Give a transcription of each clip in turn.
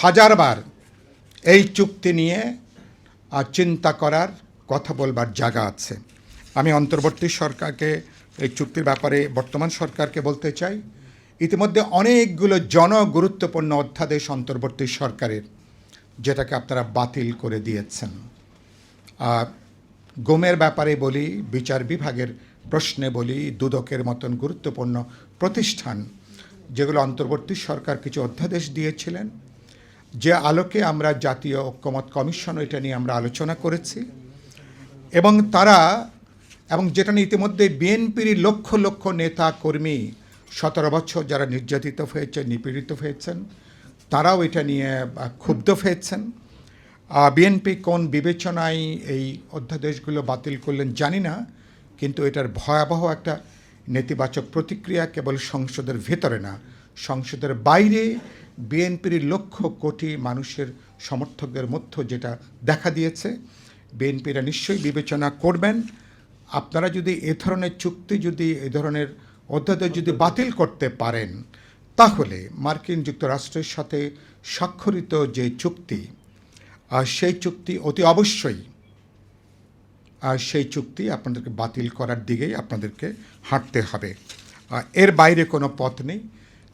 হাজারবার এই চুক্তি নিয়ে চিন্তা করার, কথা বলবার জায়গা আছে। আমি অন্তর্বর্তী সরকারকে এই চুক্তির ব্যাপারে বর্তমান সরকারকে বলতে চাই, ইতিমধ্যে অনেকগুলো জনগুরুত্বপূর্ণ অধ্যাদেশ অন্তর্বর্তী সরকারের, যেটাকে আপনারা বাতিল করে দিয়েছেন। গুমের ব্যাপারে বলি, বিচার বিভাগের প্রশ্নে বলি, দুদকের মতন গুরুত্বপূর্ণ প্রতিষ্ঠান যেগুলো অন্তর্বর্তী সরকার কিছু অধ্যাদেশ দিয়েছিলেন, যে আলোকে আমরা জাতীয় ঐক্যমত কমিশন এটা নিয়ে আমরা আলোচনা করেছি, এবং যেটা নিয়ে ইতিমধ্যে বিএনপির লক্ষ লক্ষ নেতা কর্মী 17 বছর যারা নির্যাতিত হয়েছে, নিপীড়িত হয়েছেন, তারাও এটা নিয়ে ক্ষুব্ধ হয়েছেন। বিএনপি কোন বিবেচনায় এই অধ্যাদেশগুলো বাতিল করলেন জানি না, কিন্তু এটার ভয়াবহ একটা নেতিবাচক প্রতিক্রিয়া কেবল সংসদের ভেতরে না, সংসদের বাইরে বিএনপির লক্ষ কোটি মানুষের সমর্থকদের মধ্যে যেটা দেখা দিয়েছে। বিএনপিরা নিশ্চয়ই বিবেচনা করবেন। আপনারা যদি এ ধরনের চুক্তি, যদি এ ধরনের অধ্যাদেশ যদি বাতিল করতে পারেন, তাহলে মার্কিন যুক্তরাষ্ট্রের সাথে স্বাক্ষরিত যে চুক্তি, সেই চুক্তি অতি অবশ্যই সেই চুক্তি আপনাদেরকে বাতিল করার দিকেই আপনাদেরকে হাঁটতে হবে। এর বাইরে কোনো পথ নেই।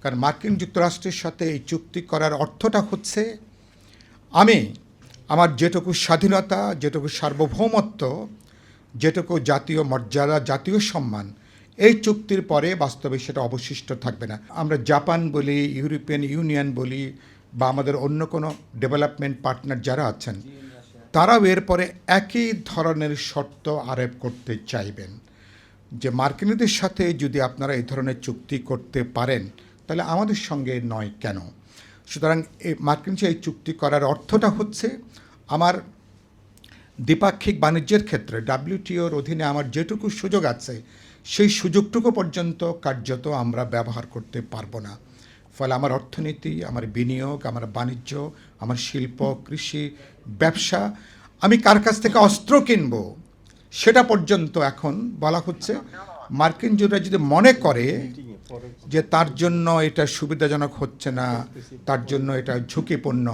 কারণ মার্কিন যুক্তরাষ্ট্রের সাথে এই চুক্তি করার অর্থটা হচ্ছে আমি আমার যেটুকু স্বাধীনতা, যেটুকু সার্বভৌমত্ব, যেটুকু জাতীয় মর্যাদা, জাতীয় সম্মান, এই চুক্তির পরে বাস্তবে সেটা অবশিষ্ট থাকবে না। আমরা জাপান বলি, ইউরোপিয়ান ইউনিয়ন বলি, বা আমাদের অন্য কোনো ডেভেলপমেন্ট পার্টনার যারা আছেন, তারাও এরপরে একই ধরনের শর্ত আরোপ করতে চাইবেন যে মার্কিনীদের সাথে যদি আপনারা এই ধরনের চুক্তি করতে পারেন, তাহলে আমাদের সঙ্গে নয় কেন? সুতরাং এই মার্কিন এই চুক্তি করার অর্থটা হচ্ছে আমার দ্বিপাক্ষিক বাণিজ্যের ক্ষেত্রে WTOর অধীনে আমার যেটুকু সুযোগ আছে, সেই সুযোগটুকু পর্যন্ত কার্যত আমরা ব্যবহার করতে পারবো না। ফলে আমার অর্থনীতি, আমার বিনিয়োগ, আমার বাণিজ্য, আমার শিল্প, কৃষি, ব্যবসা, আমি কার কাছ থেকে অস্ত্র কিনব, সেটা পর্যন্ত এখন বলা হচ্ছে। মার্কিন যুক্তরাষ্ট্র যদি মনে করে যে তার জন্য এটা সুবিধাজনক হচ্ছে না, তার জন্য এটা ঝুঁকিপূর্ণ,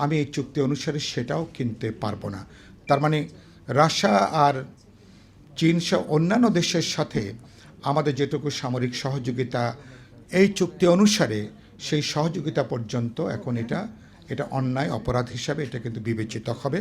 আমি এই চুক্তি অনুসারে সেটাও কিনতে পারবো না। তার মানে রাশিয়া আর চীন সহ অন্যান্য দেশের সাথে আমাদের যেটুকু সামরিক সহযোগিতা, এই চুক্তি অনুসারে সেই সহযোগিতা পর্যন্ত এখন এটা অন্যায়, অপরাধ হিসাবে এটা কিন্তু বিবেচিত হবে।